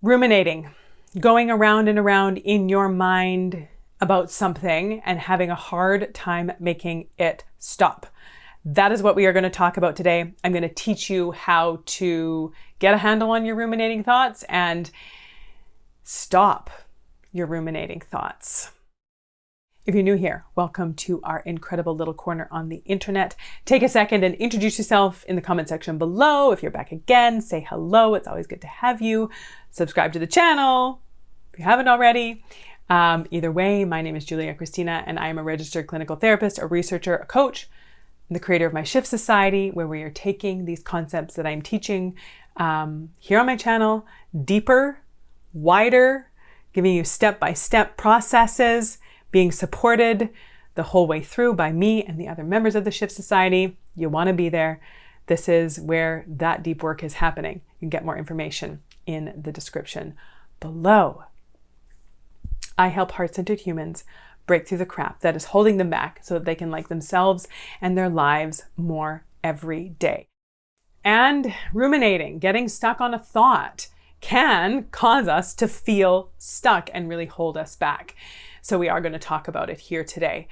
Ruminating, going around and around in your mind about something and having a hard time making it stop. That is what we are going to talk about today. I'm going to teach you how to get a handle on your ruminating thoughts and stop your ruminating thoughts. If you're new here, welcome to our incredible little corner on the internet. Take a second and introduce yourself in the comment section below. If you're back again, say hello. It's always good to have you. Subscribe to the channel if you haven't already. Either way, my name is Kristina, and I am a registered clinical therapist, a researcher, a coach, and the creator of my Shift Society, where we are taking these concepts that I'm teaching here on my channel deeper, wider, giving you step-by-step processes, being supported the whole way through by me and the other members of the Shift Society. You want to be there. This is where that deep work is happening. You can get more information in the description below. I help heart-centered humans break through the crap that is holding them back so that they can like themselves and their lives more every day. And ruminating, getting stuck on a thought, can cause us to feel stuck and really hold us back. So we are going to talk about it here today.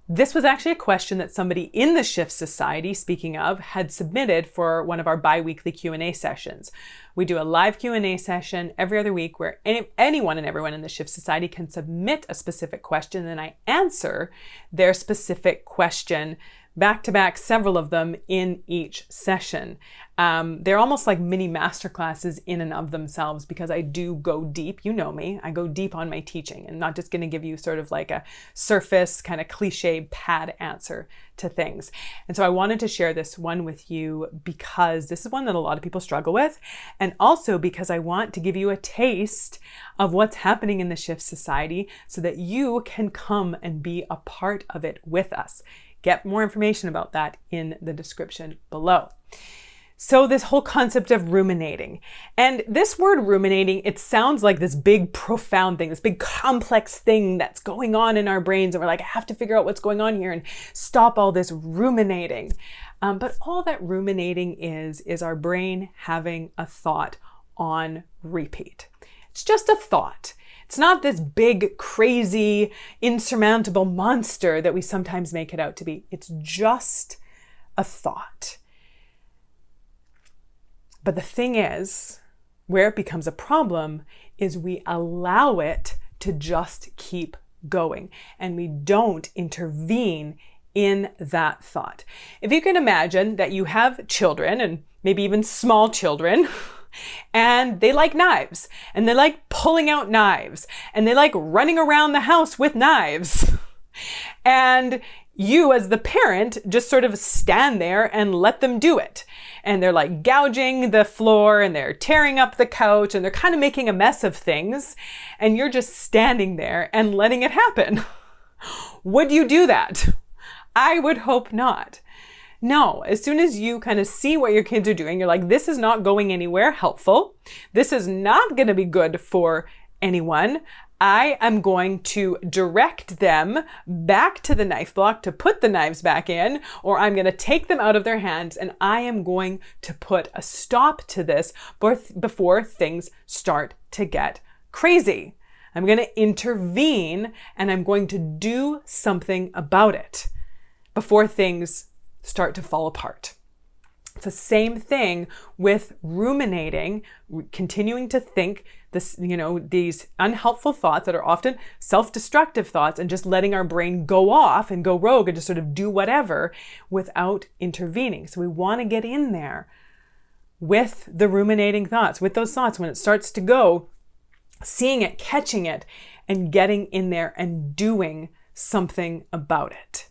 This was actually a question that somebody in the Shift Society, speaking of, had submitted for one of our bi-weekly Q&A sessions. We do a live Q&A session every other week where anyone and everyone in the Shift Society can submit a specific question, and I answer their specific question back to back, several of them in each session. They're almost like mini masterclasses in and of themselves because I do go deep. You know me, I go deep on my teaching and not just going to give you sort of like a surface kind of cliche pad answer to things. And so I wanted to share this one with you because this is one that a lot of people struggle with, and also because I want to give you a taste of what's happening in the Shift Society so that you can come and be a part of it with us. Get more information about that in the description below. So this whole concept of ruminating, and this word ruminating, it sounds like this big profound thing, this big complex thing that's going on in our brains. And we're like, I have to figure out what's going on here and stop all this ruminating. But all that ruminating is our brain having a thought on repeat. It's just a thought. It's not this big, crazy, insurmountable monster that we sometimes make it out to be. It's just a thought. But the thing is, where it becomes a problem is we allow it to just keep going and we don't intervene in that thought. If you can imagine that you have children, and maybe even small children, and they like knives, and they like pulling out knives, and they like running around the house with knives. And you as the parent just sort of stand there and let them do it. And they're like gouging the floor and they're tearing up the couch and they're kind of making a mess of things. And you're just standing there and letting it happen. Would you do that? I would hope not. No, as soon as you kind of see what your kids are doing, you're like, this is not going anywhere helpful. This is not going to be good for anyone. I am going to direct them back to the knife block to put the knives back in, or I'm going to take them out of their hands and I am going to put a stop to this before things start to get crazy. I'm going to intervene and I'm going to do something about it before things start to fall apart. It's the same thing with ruminating, continuing to think this, these unhelpful thoughts that are often self-destructive thoughts, and just letting our brain go off and go rogue and just sort of do whatever without intervening. So we want to get in there with the ruminating thoughts, with those thoughts when it starts to go, seeing it, catching it, and getting in there and doing something about it.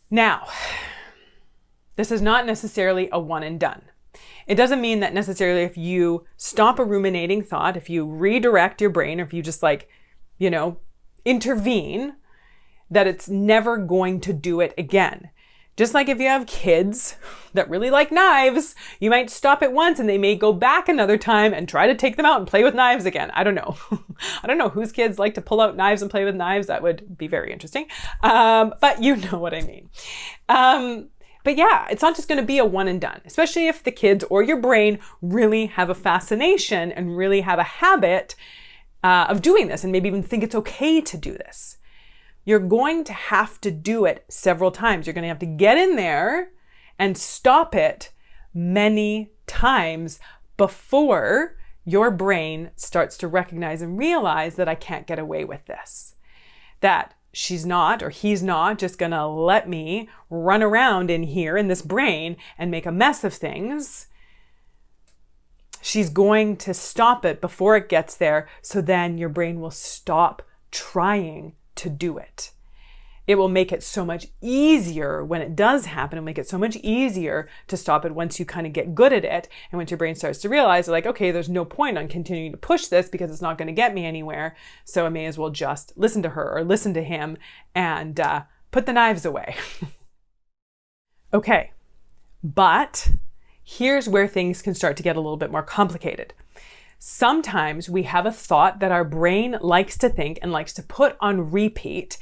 Now, this is not necessarily a one and done. It doesn't mean that necessarily if you stop a ruminating thought, if you redirect your brain, or if you just intervene, that it's never going to do it again. Just like if you have kids that really like knives, you might stop it once and they may go back another time and try to take them out and play with knives again. I don't know. I don't know whose kids like to pull out knives and play with knives. That would be very interesting. But you know what I mean. But yeah, it's not just going to be a one and done, especially if the kids or your brain really have a fascination and really have a habit of doing this and maybe even think it's okay to do this. You're going to have to do it several times. You're going to have to get in there and stop it many times before your brain starts to recognize and realize that I can't get away with this. That she's not or he's not just going to let me run around in here in this brain and make a mess of things. She's going to stop it before it gets there, so then your brain will stop trying to do it. It will make it so much easier when it does happen. It'll make it so much easier to stop it once you kind of get good at it. And once your brain starts to realize, like, okay, there's no point on continuing to push this because it's not going to get me anywhere. So I may as well just listen to her or listen to him and put the knives away. Okay, but here's where things can start to get a little bit more complicated. Sometimes we have a thought that our brain likes to think and likes to put on repeat.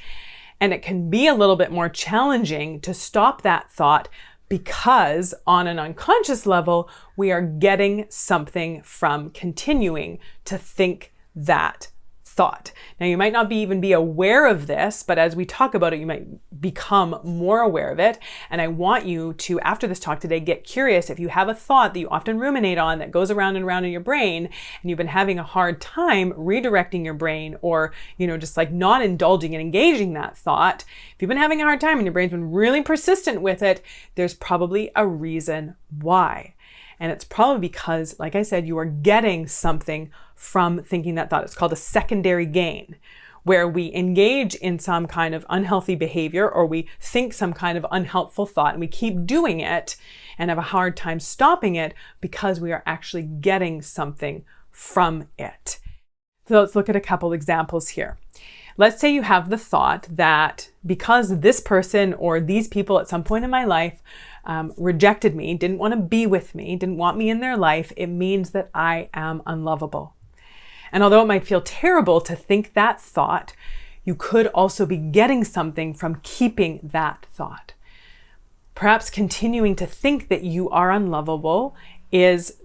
And it can be a little bit more challenging to stop that thought because on an unconscious level, we are getting something from continuing to think that thought. Now, you might not even be aware of this, but as we talk about it, you might become more aware of it. And I want you to, after this talk today, get curious. If you have a thought that you often ruminate on that goes around and around in your brain, and you've been having a hard time redirecting your brain or, just like not indulging and engaging that thought, if you've been having a hard time and your brain's been really persistent with it, there's probably a reason why. And it's probably because, like I said, you are getting something from thinking that thought. It's called a secondary gain, where we engage in some kind of unhealthy behavior or we think some kind of unhelpful thought and we keep doing it and have a hard time stopping it because we are actually getting something from it. So let's look at a couple examples here. Let's say you have the thought that because this person or these people at some point in my life rejected me, didn't want to be with me, didn't want me in their life, it means that I am unlovable. And although it might feel terrible to think that thought, you could also be getting something from keeping that thought. Perhaps continuing to think that you are unlovable is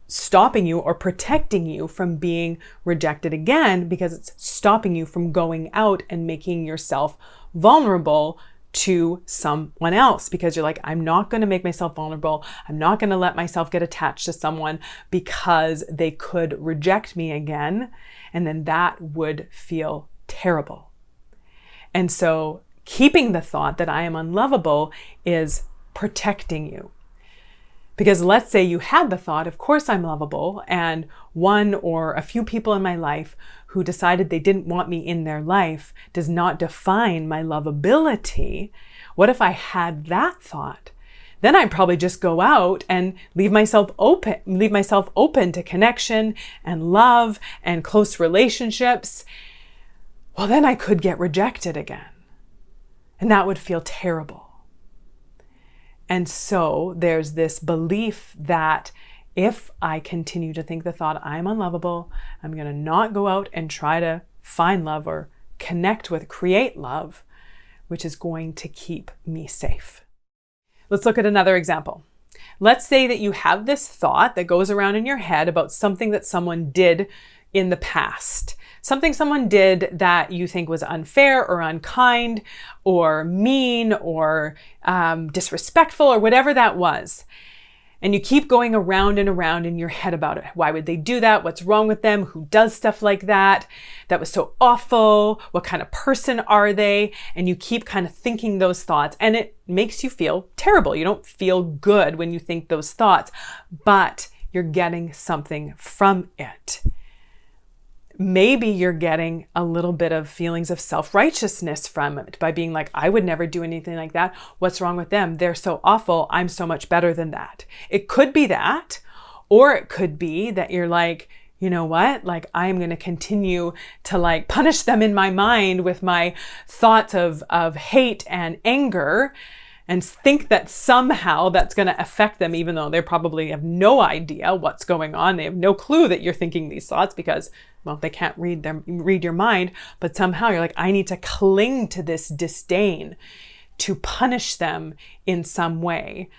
stopping you or protecting you from being rejected again because it's stopping you from going out and making yourself vulnerable to someone else because you're like, I'm not going to make myself vulnerable. I'm not going to let myself get attached to someone because they could reject me again. And then that would feel terrible. And so keeping the thought that I am unlovable is protecting you. Because let's say you had the thought, of course I'm lovable, and one or a few people in my life who decided they didn't want me in their life does not define my lovability. What if I had that thought? Then I'd probably just go out and leave myself open to connection and love and close relationships. Well, then I could get rejected again. And that would feel terrible. And so there's this belief that if I continue to think the thought I'm unlovable, I'm going to not go out and try to find love or connect with, create love, which is going to keep me safe. Let's look at another example. Let's say that you have this thought that goes around in your head about something that someone did in the past. Something someone did that you think was unfair or unkind or mean or disrespectful or whatever that was. And you keep going around and around in your head about it. Why would they do that? What's wrong with them? Who does stuff like that? That was so awful. What kind of person are they? And you keep kind of thinking those thoughts and it makes you feel terrible. You don't feel good when you think those thoughts, but you're getting something from it. Maybe you're getting a little bit of feelings of self-righteousness from it by being like, I would never do anything like that. What's wrong with them? They're so awful. I'm so much better than that. It could be that, or it could be that you're like, you know what? Like, I'm going to continue to like punish them in my mind with my thoughts of hate and anger and think that somehow that's going to affect them, even though they probably have no idea what's going on. They have no clue that you're thinking these thoughts because, well, they can't read your mind, but somehow you're like, I need to cling to this disdain, to punish them in some way,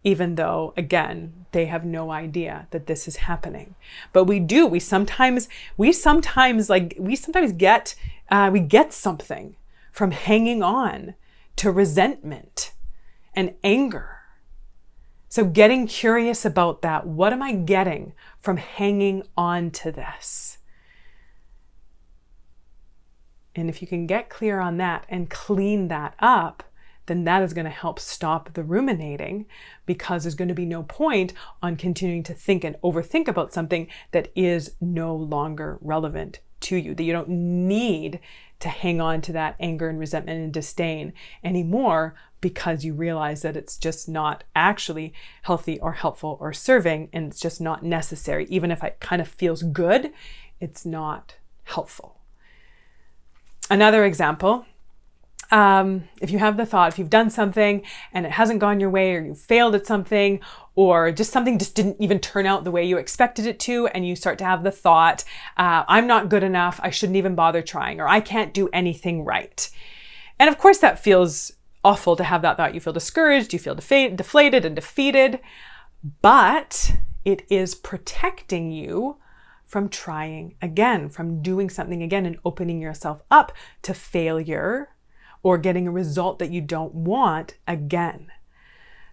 even though, again, they have no idea that this is happening. But we sometimes get something from hanging on to resentment and anger. So getting curious about that. What am I getting from hanging on to this? And if you can get clear on that and clean that up, then that is going to help stop the ruminating, because there's going to be no point on continuing to think and overthink about something that is no longer relevant to you, that you don't need to hang on to that anger and resentment and disdain anymore, because you realize that it's just not actually healthy or helpful or serving, and it's just not necessary. Even if it kind of feels good, it's not helpful. Another example, if you have the thought, if you've done something and it hasn't gone your way, or you failed at something, or just something just didn't even turn out the way you expected it to, and you start to have the thought, I'm not good enough, I shouldn't even bother trying, or I can't do anything right. And of course that feels awful to have that thought. You feel discouraged, you feel deflated and defeated, but it is protecting you from trying again, from doing something again and opening yourself up to failure or getting a result that you don't want again.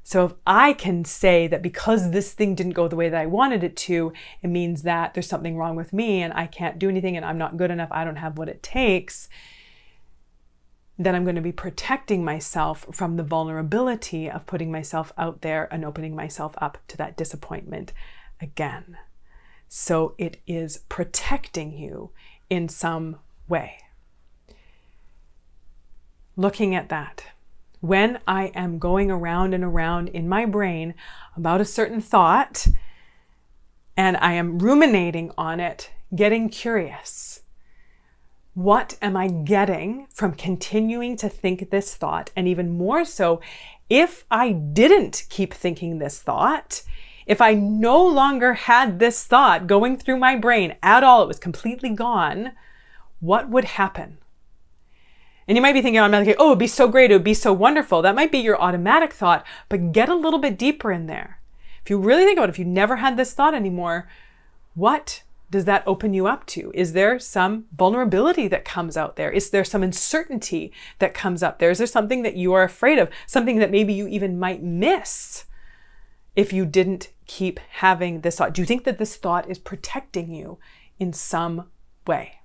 So if I can say that because this thing didn't go the way that I wanted it to, it means that there's something wrong with me and I can't do anything and I'm not good enough, I don't have what it takes, then I'm going to be protecting myself from the vulnerability of putting myself out there and opening myself up to that disappointment again. So it is protecting you in some way. Looking at that, when I am going around and around in my brain about a certain thought and I am ruminating on it, getting curious, what am I getting from continuing to think this thought? And even more so, if I didn't keep thinking this thought, if I no longer had this thought going through my brain at all, it was completely gone, what would happen? And you might be thinking automatically, oh, it'd be so great, it would be so wonderful. That might be your automatic thought, but get a little bit deeper in there. If you really think about it, if you never had this thought anymore, what does that open you up to? Is there some vulnerability that comes out there? Is there some uncertainty that comes up there? Is there something that you are afraid of? Something that maybe you even might miss if you didn't keep having this thought? Do you think that this thought is protecting you in some way?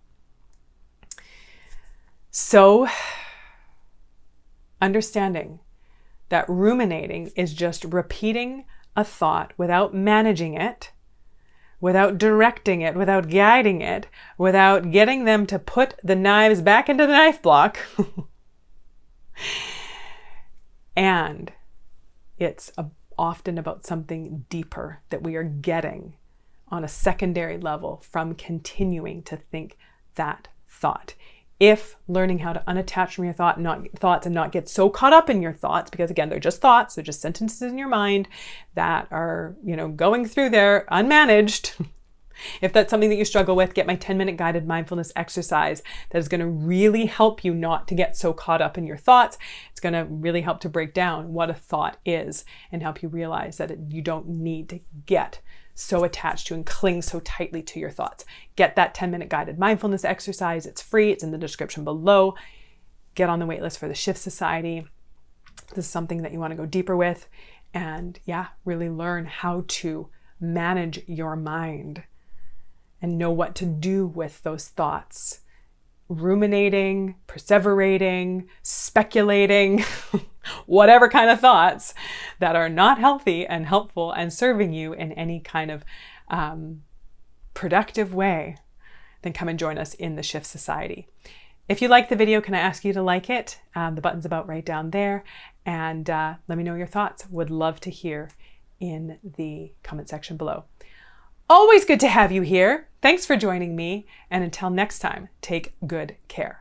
So, understanding that ruminating is just repeating a thought without managing it, without directing it, without guiding it, without getting them to put the knives back into the knife block. And it's often about something deeper that we are getting on a secondary level from continuing to think that thought. If learning how to unattach from your thoughts and not get so caught up in your thoughts, because again, they're just thoughts, they're just sentences in your mind that are, going through there unmanaged. If that's something that you struggle with, get my 10-minute guided mindfulness exercise that is going to really help you not to get so caught up in your thoughts. It's going to really help to break down what a thought is and help you realize that you don't need to get so attached to and cling so tightly to your thoughts. Get that 10-minute guided mindfulness exercise. It's free. It's in the description below. Get on the waitlist for the Shift Society. This is something that you want to go deeper with and really learn how to manage your mind and know what to do with those thoughts. Ruminating, perseverating, speculating, whatever kind of thoughts that are not healthy and helpful and serving you in any kind of productive way, then come and join us in the Shift Society. If you like the video, can I ask you to like it? The button's about right down there. And let me know your thoughts. Would love to hear in the comment section below. Always good to have you here. Thanks for joining me. And until next time, take good care.